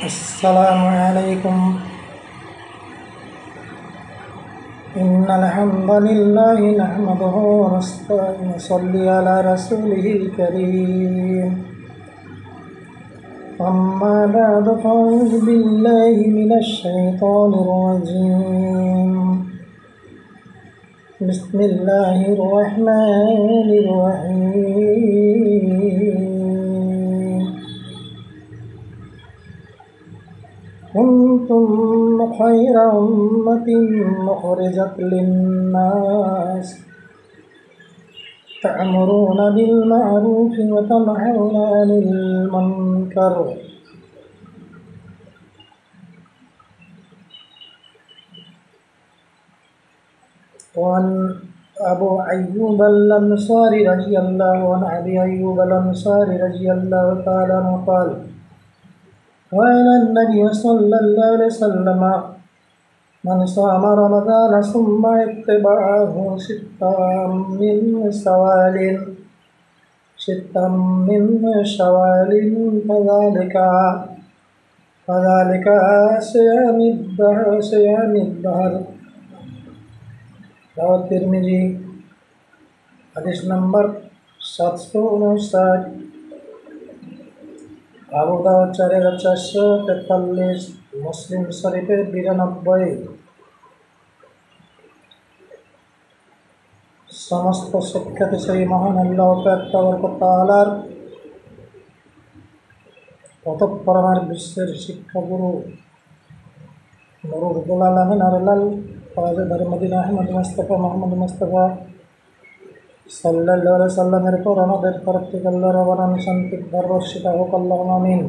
السلام عليكم. إن الحمد لله نحمده ونصلي على رسوله الكريم. أما بعد فأعوذ بالله من الشيطان الرجيم. بسم الله الرحمن الرحيم. كنتم خير أمة أخرجت للناس تأمرون بالمعروف وتنهون عن المنكر وعن أبو أيوب الأنصاري رضي الله عنه أبي أيوب الأنصاري رضي الله تعالى عنه قال وعن النبي صلى الله عليه وسلم من صام رمضان ثم اتبعه ستا من شوال فذلك صيام الدهر. رواه तिरमिजी। हदीस नंबर 759। আবু দাউদ 4443, মুসলিম শরীফে 92। সমস্ত শিক্ষাত সেই মহান আল্লাহ তাআলার অতঃপরমার বিশ্বের শিক্ষাগুরু নুরুল আলামিন আরলাল ফায়দার মদিনা আহমদ মুস্তাফা মোহাম্মদ মুস্তাফা সাল্লাল্লাহু আলাইহি সাল্লামের পর আমাদের তরফ থেকে আল্লাহর অবদান শান্তি বর্ষিত হোক। আল্লাহুম্মা আমিন।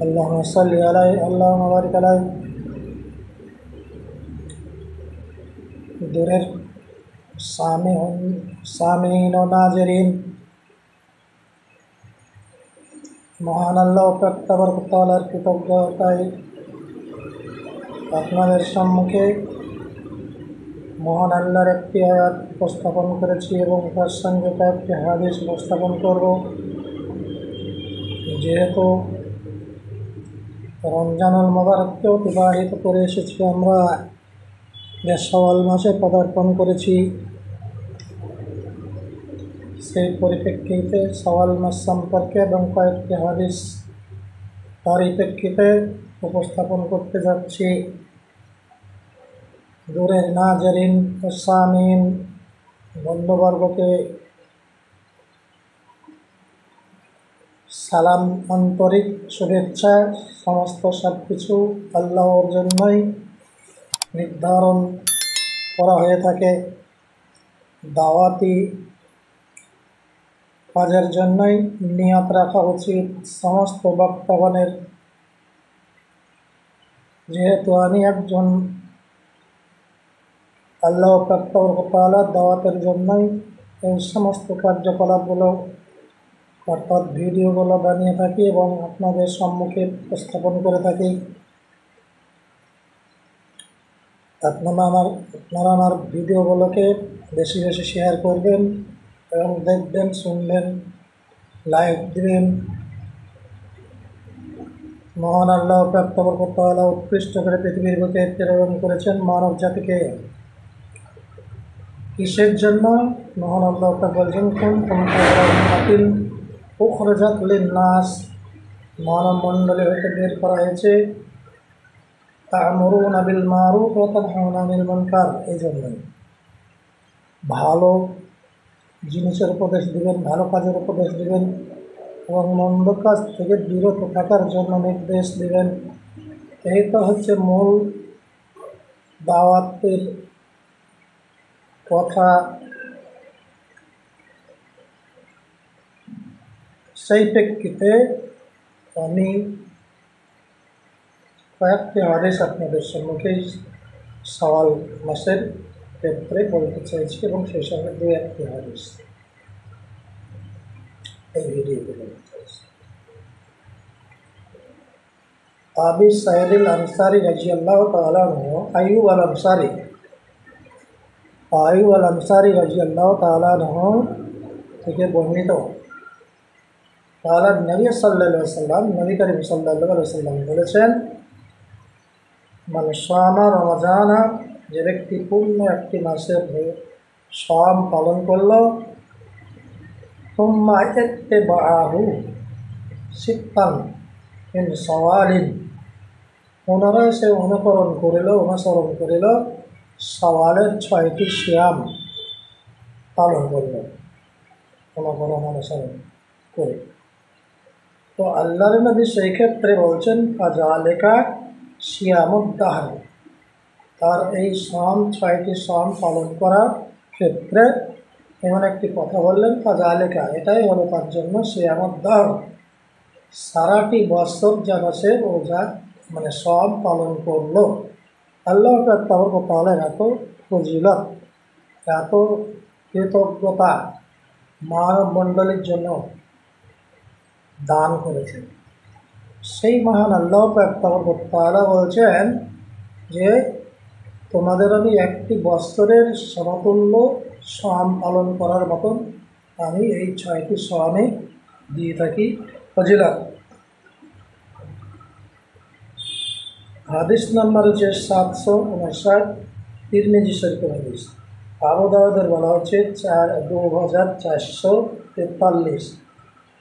আল্লাহুম্মা সাল্লি আলাইহি আল্লাহুম্মা বারিক আলাইহি। দূরের সামিঈন ও নাজরিন, মহান আল্লাহ তাআলার কৃতজ্ঞতায় আপনাদের সম্মুখে মহান আল্লাহর একটি আয়াত উপস্থাপন করেছি এবং তার সঙ্গে কয়েকটি হাদিস উপস্থাপন করব। যেহেতু রমজানুল মুবারককে অতিবাহিত করে এসেছি, আমরা শাওয়াল মাসে পদার্পণ করেছি। সেই পরিপ্রেক্ষিতে শাওয়াল মাস সম্পর্কে এবং কয়েকটি হাদিস তারই প্রেক্ষিতে উপস্থাপন করতে যাচ্ছি। দূরের নাজরিন ও সামিন বন্ধুবর্গকে সালাম, আন্তরিক শুভেচ্ছা। সমস্ত সব কিছু আল্লাহর জন্যই নির্ধারণ করা হয়ে থাকে, দাওয়াতি কাজের জন্যই নিয়ত রাখা উচিত সমস্ত বক্তাগণের। যেহেতু আমি একজন আল্লাহ তাআলার দাওয়াতের জন্যই এই সমস্ত কার্যকলাপগুলো অর্থাৎ ভিডিওগুলো বানিয়ে থাকি এবং আপনাদের সম্মুখে উপস্থাপন করে থাকি। আপনারা আমার ভিডিওগুলোকে বেশি বেশি শেয়ার করবেন এবং দেখবেন, শুনবেন, লাইক দিবেন। মহান আল্লাহ তাআলা উৎকৃষ্ট করে পৃথিবীর বুকে প্রেরণ করেছেন মানব জাতিকে। কিসের জন্য? মহান আল্লাহ বলছেন কুনতুম খায়রা উম্মাতিন উখরিজাত লিন-নাস, মানব মণ্ডলী হতে বের করা হয়েছে তা'মুরুনা বিল মারুফ ওয়া তানহাউনা আনিল মুনকার। এই জন্যই ভালো জিনিসের উপদেশ দিবেন, ভালো কাজের উপদেশ দিবেন এবং মন্দ কাজ থেকে বিরত থাকার জন্য নির্দেশ দিবেন। এই তো হচ্ছে মূল দাওয়াতের কথা। সেই প্রেক্ষিতে আমি কয়েকটি হাদিস আপনাদের সম্মুখে শাওয়াল মাসের ক্ষেত্রে বলতে চাইছি এবং সেই সঙ্গে দু একটি হাদিস এই ভিডিওতে বলতে চাইছি। আবি সাঈদ আল-আনসারী রাদিয়াল্লাহু তাআলা আনহু আইয়ুব আল-আনসারী রাদিয়াল্লাহু তাআলা আনহু থেকে বর্ণিত তাহলে নবী সাল্লাল্লাহু আলাইহি সাল্লাম, নবী করিম সাল্লাল্লাহু আলাইহি সাল্লাম বলেছেন, মানে শামা রমজানা, যে ব্যক্তি পূর্ণ একটি মাসের শাম পালন করল, তুম্মা ইত্তিবাআহু সিত্তান মিন শাওয়ালিন, পুনরায় সে অনুসরণ করিল শাওয়ালের 6টি সিয়াম পালন করল, অনুসরণ করে। তো আল্লাহর নবী সেই ক্ষেত্রে বলছেন ফাযালিকা সিয়ামুদ্দাহর, তার এই 6টি শাম পালন করার ক্ষেত্রে এমন একটি কথা বললেন, ফাযালিকা, এটাই হলো তার জন্য সিয়ামুদ্দাহর, সারাটি বছর যেন সে রোজা মানে শাম পালন করলো। আল্লাহ তাআলা এত ফজিলত, এত কৃতজ্ঞতা মানব মণ্ডলীর জন্য দান করেছেন। সেই মহান আল্লাহ তাআলা বলছেন যে তোমাদের আমি একটি বছরের সমতুল্য শাম পালন করার মতন আমি এই 6টি শামে দিয়ে থাকি ফজিলত। হাদিস নাম্বার হচ্ছে 759, তিরমিজি শরীফের হাদিস। আবু দাউদের বলা হচ্ছে 2443,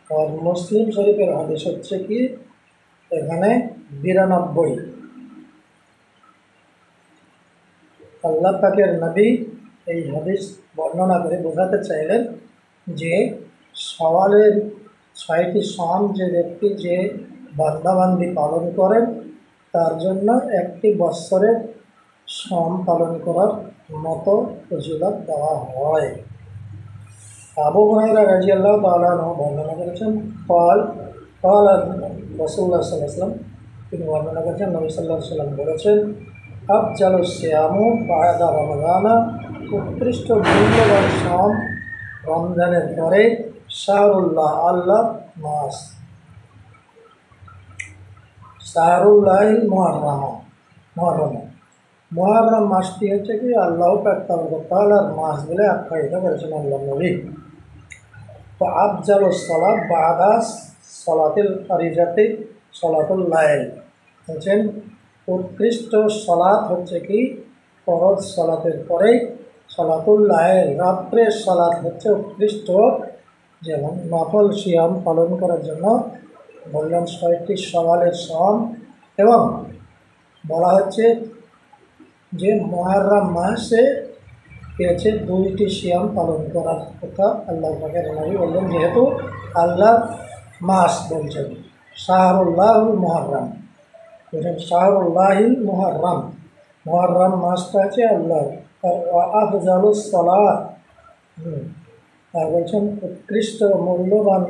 আর মুসলিম শরীফের হাদিস হচ্ছে কি এখানে 92। আল্লাহ পাকের নবী এই হাদিস বর্ণনা করে বোঝাতে চাইলেন যে শাওয়ালের 6টি শাম যে ব্যক্তি যে বান্দাবান্দি পালন করেন তার জন্য একটি বৎসরের শাম পালন করার মতো ফজিলত দেওয়া হয়। আবু হুরায়রা রাদিয়াল্লাহু তাআলা আনহু বর্ণনা করেছেন, ক্বাল রাসূলুল্লাহ সাল্লাল্লাহু আলাইহি ওয়াসাল্লাম, তিনি বর্ণনা করেছেন নবী সাল্লাল্লাহু আলাইহি ওয়াসাল্লাম বলেছেন, আফজালুস সিয়ামু বা'দা রমাদানা, উৎকৃষ্ট মূল্যবান শাম রমজানের পরে শাহরুল্লাহ, আল্লাহ মাস, শাহরুল্লাহিল মুহররম, মুহররম মাসটি হচ্ছে কি আল্লাহ তাআলার মাস বলে আখ্যায়িত করেছেন আল্লাহ নবী। তো আফজালুস সালাত বা'দা সালাতিল ফারিজাতি সালাতুল লাইল, বলছেন উৎকৃষ্ট সালাত হচ্ছে কি ফরজ সালাতের পরে সালাতুল লাইল, রাত্রের সালাত হচ্ছে উৎকৃষ্ট। যেমন নফল সিয়াম পালন করার জন্য বললেন 6টি শাওয়ালের শাম, এবং বলা হচ্ছে যে মুহররম মাসে পেয়েছে 2টি সিয়াম পালন করার কথা আল্লাহ পাকের নবী বললেন, যেহেতু আল্লাহ মাস বলছেন শাহরুল্লাহুল মুহররম, বলছেন শাহরুল্লাহিল মুহররম, মুহররম মাসটা আছে আল্লাহ। আর আফজালুস সালাত, আর বলছেন উৎকৃষ্ট মূল্যবান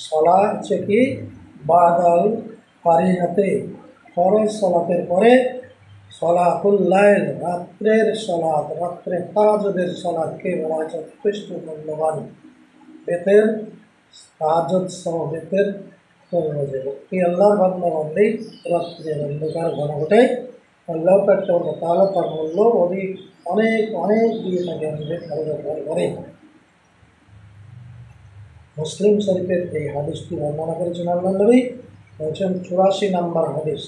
সালাত হচ্ছে কি বাদাল ফারিজাতে, ফরজ সালাতের পরে সালাতুল লাইল, রাত্রের সালাত, রাত্রে তাহাজ্জুদের সালাতকে বলা হয়েছে উৎকৃষ্ট মূল্যবান। বেতের তাহাজ্জুদ সহ বেতের ফরজে এই আল্লাহর বান্দাবান্দি রাত্রের অন্ধকার ঘনঘটে আল্লাহ তাআলা তার মূল্য অনেক অনেক দিয়ে থাকে আমাদের ঘরে। মুসলিম শরীফের এই হাদিসটি বর্ণনা করেছেন আল্লাহ নবী, বলছেন 84 নম্বর হাদিস।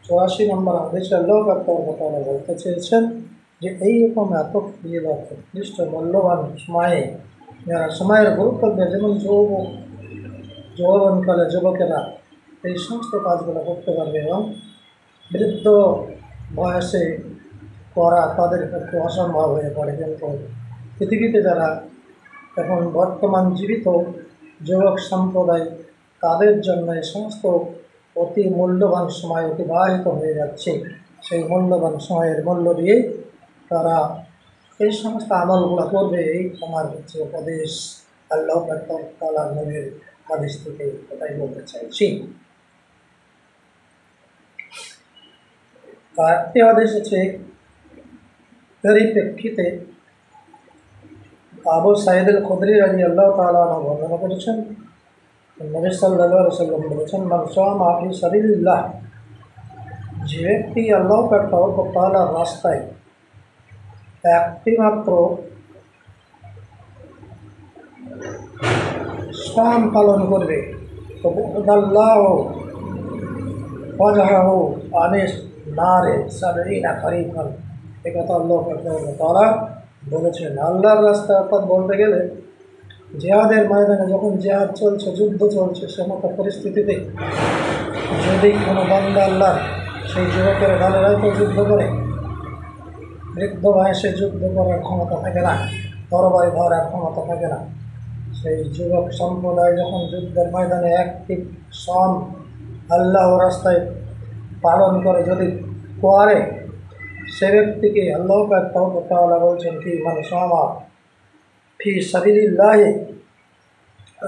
84 নম্বর হাদিসে আল্লাহ তাআলা বলতে চেয়েছেন যে এইরকম এত প্রিয় উৎকৃষ্ট মূল্যবান সময়ে, যারা সময়ের গুরুত্ব দেয়, যেমন যৌবনকালে যুবকেরা এই সমস্ত কাজগুলো করতে পারবে, এবং বৃদ্ধ বয়সে করা তাদের পক্ষে অসম্ভব হয়ে পড়ে। কিন্তু পৃথিবীতে যারা এখন বর্তমান জীবিত যুবক সম্প্রদায়, তাদের জন্য এই সমস্ত অতি মূল্যবান সময় অতিবাহিত হয়ে যাচ্ছে। সেই মূল্যবান সময়ের মূল্য দিয়ে তারা এই সমস্ত আমলগুলো করবে, এই আমার হচ্ছে উপদেশ আল্লাহ তাআলা নবীর হাদিস থেকে এটাই বলতে চাইছি। আরেকটি হাদিস আছে, এরই প্রেক্ষিতে আবু সাঈদ আল খুদরি রাদিয়াল্লাহু তাআলা আনহু বর্ণনা করেছেন, নবী সাল্লাল্লাহু আলাইহি ওয়াসাল্লাম বলেছেন, মান সামা ফি সাবিলিল্লাহ, যে ব্যক্তি আল্লাহ তাআলার রাস্তায় একটি মাত্র শাম পালন করবে, তো আল্লাহ ওয়াজহাহু আনিস নারে সাবঈনা খরিফান, একথা আল্লাহ তাআলা বলেছেন। আল্লাহর রাস্তায় অর্থাৎ বলতে গেলে জিহাদের ময়দানে যখন জিহাদ চলছে, যুদ্ধ চলছে, সে মতো পরিস্থিতিতে যদি কোনো বান্দা আল্লাহ সেই যুবকের ঢালেরাই তো যুদ্ধ করে, বৃদ্ধ বয়সে যুদ্ধ করার ক্ষমতা থাকে না, তরবারি ধরার ক্ষমতা থাকে না, সেই যুবক সম্প্রদায় যখন যুদ্ধের ময়দানে একটি সম আল্লাহ রাস্তায় পালন করে যদি করে, সে ব্যক্তিকে আল্লাহ তাআলা বলছেন কি মানে সামা ফি সাবিলিল্লাহ,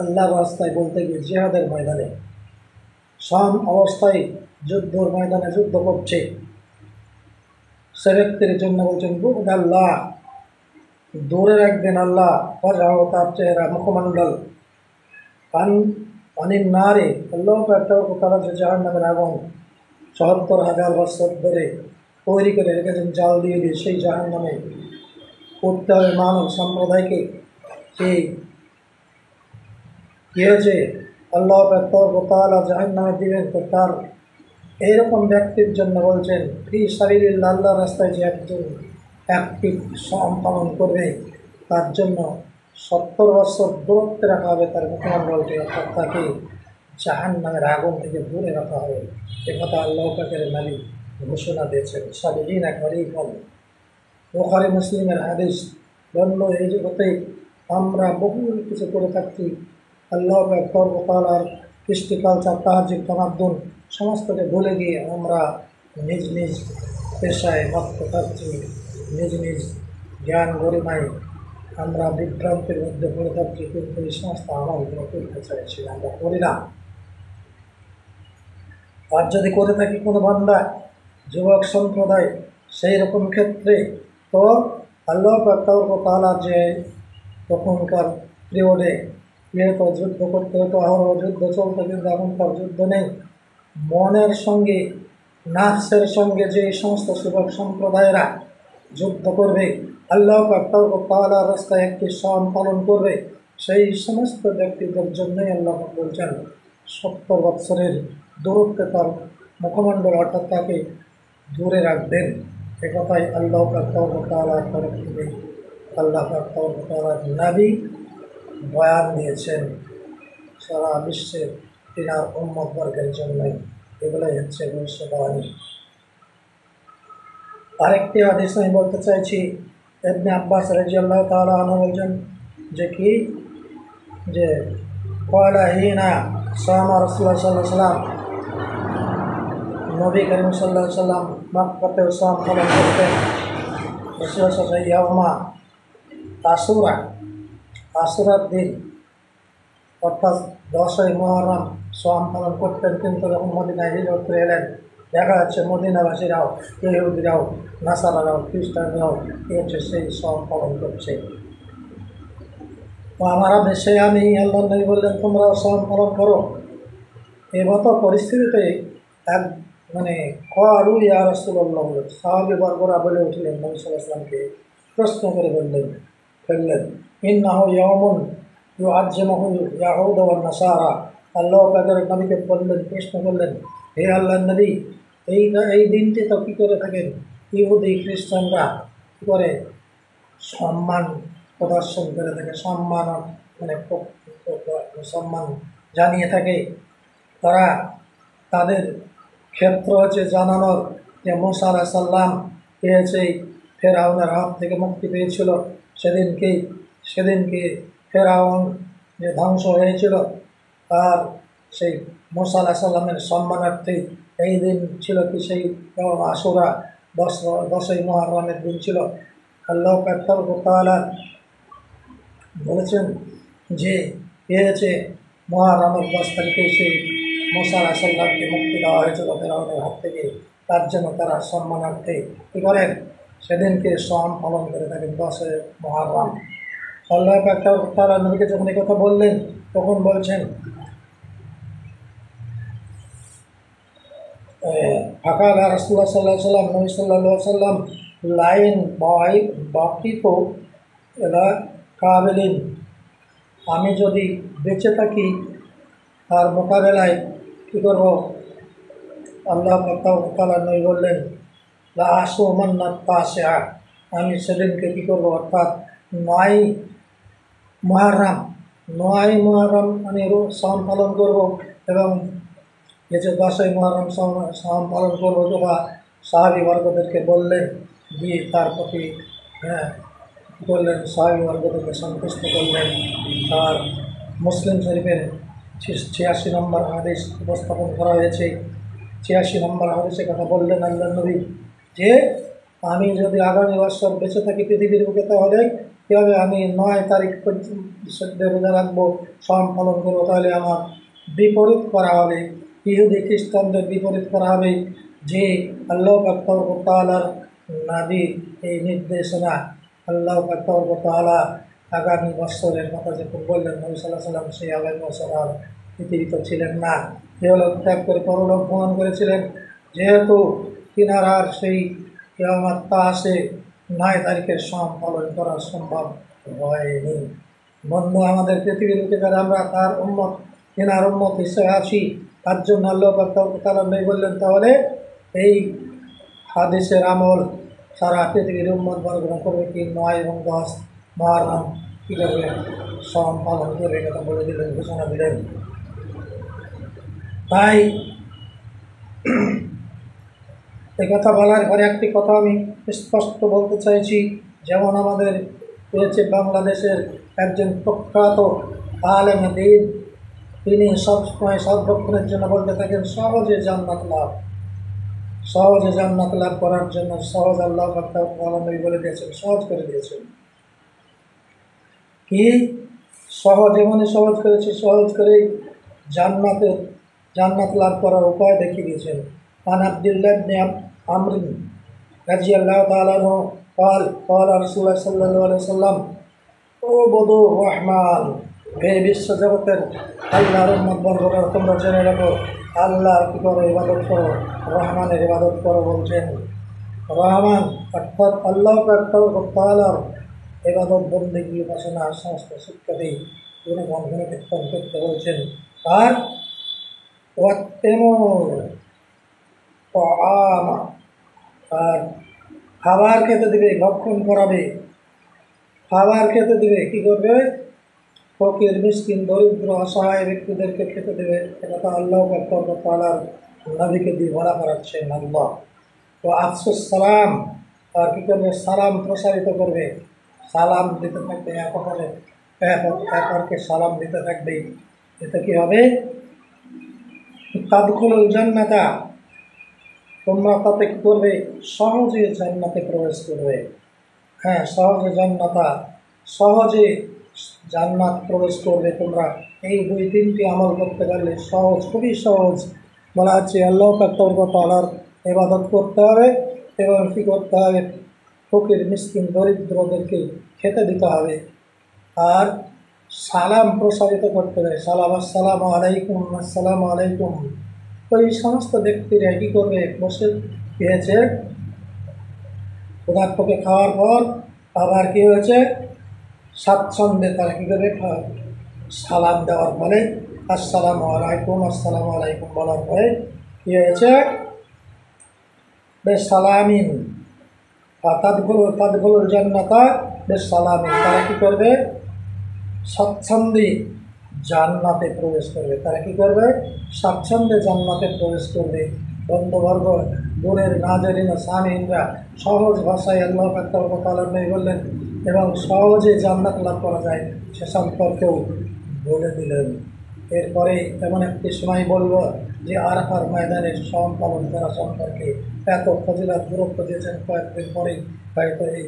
আল্লাহ রাস্তায় বলতে গিয়ে জিহাদের ময়দানে সম অবস্থায় যুদ্ধের ময়দানে যুদ্ধ করছে, সে ব্যক্তির জন্য বলছেন বুগদ আল্লাহ, দূরে রাখবেন আল্লাহ, ওয়াজহাহু তার চেহারা মুখমণ্ডল, অনিন নারে আল্লাহ তাআলা যে জাহান্নামের আগুন ৭৭,০০০ বছর ধরে তৈরি করে রেখেছেন জাল দিয়ে দিয়ে, সেই জাহান্নামে করতে হবে মানব সম্প্রদায়কে। সেই কী হয়েছে আল্লাহ তাআলা জাহান্নামে দিবেন, তো তার এইরকম ব্যক্তির জন্য বলছেন ফি সাবিলিল্লাহ, আল্লাহ রাস্তায় যে একজন একটি সম পালন করবে তার জন্য ৭০ বছর দূরত্বে রাখা হবে তার মুখমণ্ডলটি, অর্থাৎ তাকে জাহান্নামের আগুন থেকে দূরে রাখা হবে। একথা আল্লাহ পাকের নবী ঘোষণা দিয়েছেন। সাবিলিনা খরিফান, বুখারী মুসলিমের হাদিস। বলল এই জগতে আমরা বহু কিছু করে থাকছি, আল্লাহ তাআলার কৃষ্টি কালচার তাহাজ্জুদ তামাদ্দুন সমস্তকে ভুলে গিয়ে আমরা নিজ নিজ পেশায় মত্ত থাকছি, নিজ নিজ জ্ঞান গরিমায় আমরা বিভ্রান্তির মধ্যে পড়ে থাকছি, কিন্তু এই সমস্ত আমলগুলো করতে চাইছি আমরা করি না। আর যদি করে থাকি কোনো বান্দা যুবক সম্প্রদায় সেই রকম ক্ষেত্রে, তো আল্লাহ তাআলা যে তখনকার পিরিয়ডে তো যুদ্ধ করতে হতো, আরও যুদ্ধ চলতো, কিন্তু এখনকার যুদ্ধ নেই। মনের সঙ্গে নাফসের সঙ্গে যে সমস্ত যুবক সম্প্রদায়েরা যুদ্ধ করবে, আল্লাহ তাআলার রাস্তায় একটি সম পালন করবে, সেই সমস্ত ব্যক্তিদের জন্যই আল্লাহ বলছেন ৭০ বৎসরের দূরত্বে তার মুখমণ্ডল, অর্থাৎ তাকে দূরে রাখবেন। একথাই আল্লাহ তাআলার তরফ থেকে আল্লাহ তাআলার নবী বয়ান দিয়েছেন সারা বিশ্বের তিনার উম্মত বর্গের জন্যই। এগুলোই হচ্ছে ভবিষ্যৎবাণী। আরেকটি হাদিস আমি বলতে চাইছি, ইবনে আব্বাস রাদিয়াল্লাহু তাআলা আনহু বলছেন যে কি যে ক্বালা হিনা সামা রাসূলুল্লাহ সাল্লাল্লাহু আলাইহি ওয়াসাল্লাম, নবী করিম সাল্লাল্লাহু আলাইহি ওয়াসাল্লাম মক্কাতে সাম পালন করতেন। রাসূলুল্লাহ ইয়াউমা আশুরা, আশুরার দিন অর্থাৎ 10ই মুহররম সাম পালন করতেন, কিন্তু যখন মদিনায় হিজরত করে এলেন দেখা যাচ্ছে মদিনাবাসীরাও, ইহুদিরাও, নাসারারাও, খ্রিস্টানরাও হচ্ছে সেই সাম পালন করছে। তো আমার দেশে আমি আল্লাহ নবী বললেন তোমরাও সাম পালন করো। এই মতো পরিস্থিতিতে এক মানে ক্বালু ইয়া রাসূলুল্লাহ, সাহাবী বর্গরা বলে উঠলেন নবী সাল্লাল্লাহু আলাইহি ওয়াসাল্লামকে প্রশ্ন করে ফেললেন ইন্নাহু ইয়াউমুন ইউআজ্জিমুহু ইয়াহুদ ওয়ান নাসারা। আল্লাহ পাকের নবীকে বললেন, প্রশ্ন করলেন, হে আল্লাহর নবী, এই দিনটি তো কী করে থাকেন ইহুদি খ্রিস্টানরা কী করে সম্মান প্রদর্শন করে থাকে, সম্মান মানে সম্মান জানিয়ে থাকে। তারা তাদের ক্ষেত্র হচ্ছে জানানোর যে মুসা আলাইহিস সালাম পেয়েছে ফেরাউনের হাত থেকে মুক্তি পেয়েছিল, সেদিনকে ফেরাউন যে ধ্বংস হয়েছিল তার সেই মুসা আলাইহিস সালামের সম্মানার্থে এই দিন ছিল কি সেই আশুরা 10ই মুহররমের দিন ছিল। আল্লাহ তাআলা বলেছেন যে পেয়েছে মুহররমের 10 তারিখে সেই মুসা আলাইহিস সালামকে মুক্তি দেওয়া হয়েছিল ফেরাউনের হাত থেকে, তার জন্য তারা সম্মানার্থে কী করেন সেদিনকে সাম পালন করে থাকেন 10ই মুহররম। আল্লাহ তাআলা নবীকে যখন এই কথা বললেন তখন বলছেন ফাকাল রাসূলুল্লাহ সাল্লাল্লাহু আলাইহি ওয়াসাল্লাম, নবী সাল্লাল্লাহু আলাইহি ওয়াসাল্লাম লাইন বাকি তো এলা কাবিলিন, আমি যদি বেঁচে থাকি তার মোকাবেলায় কী করবো? আল্লাহ তাআলা নবী বললেন, লা আসুমান্না তাসিআ, আমি সেদিনকে কী করবো, অর্থাৎ ৯ মুহররম, ৯ মুহররম আমি সাওম পালন করব, এবং এই যে ১০ই মুহররম সাওম পালন করব। তোরা সাহাবী বর্গদেরকে বললেন, দিয়ে তার প্রতি বললেন, সাহাবী বর্গদেরকে সন্তুষ্ট করলেন। আর মুসলিম শরীফের ৮৬ নম্বর হাদিস উপস্থাপন করা হয়েছে। ৮৬ নম্বর হাদিসে কথা বললেন আল্লাহ নবী যে, আমি যদি আগামী বছর বেঁচে থাকি পৃথিবীর বুকে, তাহলে কী হবে? আমি ৯ তারিখ পর্যন্ত রোজা রাখবো, সাওম পালন করবো। তাহলে আমার বিপরীত করা হবে, ইহুদি খ্রিস্টানদের বিপরীত করা হবে, যে আল্লাহ তাআলার নবী এই নির্দেশনা, আল্লাহ তাআলা আগামী বৎসরের কথা যখন বললেন, নবী সাল্লাল্লাহু আলাইহি ওয়াসাল্লাম সেই আগামী বছর আর পৃথিবীতে ছিলেন না, ইহলোক ত্যাগ করে পরলোক ভ্রমণ করেছিলেন। যেহেতু কিনারার সেই কিয়ামতটা আসে, ৯ তারিখের সাওম পালন করা সম্ভব হয়নি। বন্ধু, আমাদের পৃথিবীর বুকে যারা আমরা তার উম্মত, কিনার উম্মত হিসেবে আছি, তার জন্য আল্লাহ তাআলা নবী বললেন, তাহলে এই হাদিসের আমল সারা পৃথিবীর উম্মত বর্গনা করবে কি ৯ এবং ১০ মুহররম কী করবে? সাওম পালন করবে, কথা বলে দিলেন, ঘোষণা দিলেন। তাই এই কথা বলার পরে একটি কথা আমি স্পষ্ট বলতে চাইছি, যেমন আমাদের রয়েছে বাংলাদেশের একজন প্রখ্যাত আলেম দ্বীন, তিনি সবসময় সর্বক্ষণের জন্য বলতে থাকেন, সহজে জান্নাত লাভ, সহজে জান্নাত লাভ করার জন্য সহজ আল্লাহ তাআলা বলে দিয়েছেন, সহজ করে দিয়েছেন। কি সহজ? এমনই সহজ করেছে, সহজ করেই জান্নাত লাভ করার উপায় দেখিয়ে দিয়েছেন। আন আব্দুল্লাহ ইবনে আমর রাদিয়াল্লাহু তাআলা আনহু قال قال رسول الله সাল্লাল্লাহু আলাইহি ওয়াসাল্লাম, উবুদু রহমান, হে বিশ্ব জগতের আল্লাহর উম্মত বর্গরা, তোমরা জেনে রাখো, আল্লাহর কী করো? ইবাদত করো, রহমানের ইবাদত করো। বলছেন রহমান অর্থাৎ আল্লাহ তাআলার ইবাদত, বন্দেগী, উপাসনা সমস্ত শিক্ষা দিয়ে গুণগান গুণকীর্তন করতে বলছেন। আর আর খাবার খেতে দেবে, ভক্ষণ করাবে, খাবার খেতে দেবে, কী করবে? ফকির, মিসকিন, দরিদ্র, অসহায় ব্যক্তিদেরকে খেতে দেবে। এটা তো আল্লাহ তাআলার নবীকে দিয়ে বলা করাচ্ছেন আল্লাহ। তো আফসুস সালাম, আর কী করবে? সালাম প্রসারিত করবে, সালাম দিতে থাকবে, একে সালাম দিতে থাকবে। এতে কী হবে? তাদখুলুল জান্নাতা, তোমরা তাতে কী করবে? সহজে জান্নাতে প্রবেশ করবে। হ্যাঁ, সহজে জান্নাত প্রবেশ করবে তোমরা। এই ২-৩টি আমল করতে পারলে সহজ, খুবই সহজ। বলা হচ্ছে আল্লাহ তাআলার ইবাদত করতে হবে, এবং কী করতে হবে? ফকির, মিসকিন, দরিদ্রদেরকে খেতে দিতে হবে, আর সালাম প্রসারিত করতে হবে। সালাম, আসসালামু আলাইকুম, আসসালামু আলাইকুম। তো এই সমস্ত ব্যক্তিরা কী করবে? বসে খেয়েছে, পদার্থকে খাওয়ার পর আবার কী হয়েছে? স্বাচ্ছন্দ্যে তারা কী করবে? সালাম দেওয়ার ফলে, আসসালামু আলাইকুম, আসসালামু আলাইকুম বলার পরে কী হয়েছে? বেশ সালামিন, তাদখুলুল জান্নাতা বেশ সালামিন, তারা কী করবে? স্বাচ্ছন্দ্যে জান্নাতে প্রবেশ করবে। তারা কী করবে? স্বাচ্ছন্দ্যে জান্নাতে প্রবেশ করবে। বন্ধুবর্গ, দূরের নাজরিন ও সামিনরা, সহজ ভাষায় আল্লাহ তাআলা বললেন, এবং সহজে জান্নাত লাভ করা যায় সে সম্পর্কেও বলে দিলেন। এরপরে এমন একটি সময় বলব যে আরাফার ময়দানের সাওম পালন করা সম্পর্কে এত ফজিলত গুরুত্ব দিয়েছেন, কয়েকদিন পরেই হয়তো এই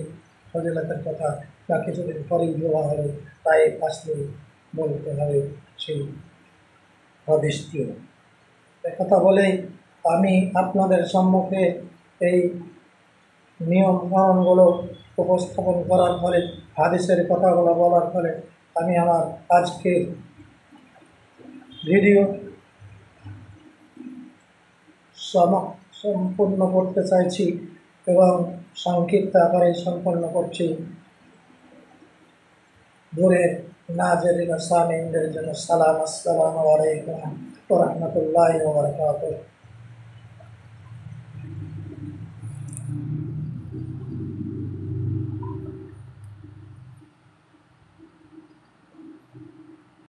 ফজিলতের কথা বা কিছুদিন পরেই বলা হবে, তাই আসলে বলতে হবে সেই হাদিসটিও। কথা বলেই আমি আপনাদের সম্মুখে এই নিয়ম কানুনগুলো উপস্থাপন করার ফলে, হাদিসের কথাগুলো বলার ফলে, আমি আমার আজকের ভিডিও সম্পূর্ণ করতে চাইছি, এবং সংক্ষিপ্ত আকারে সম্পন্ন করছি। দূরের নাজেরিন ও সামিঈনদের জন্য সালাম, আসসালামু আলাইকুম ওয়া রাহমাতুল্লাহি ওয়া বারাকাতুহু।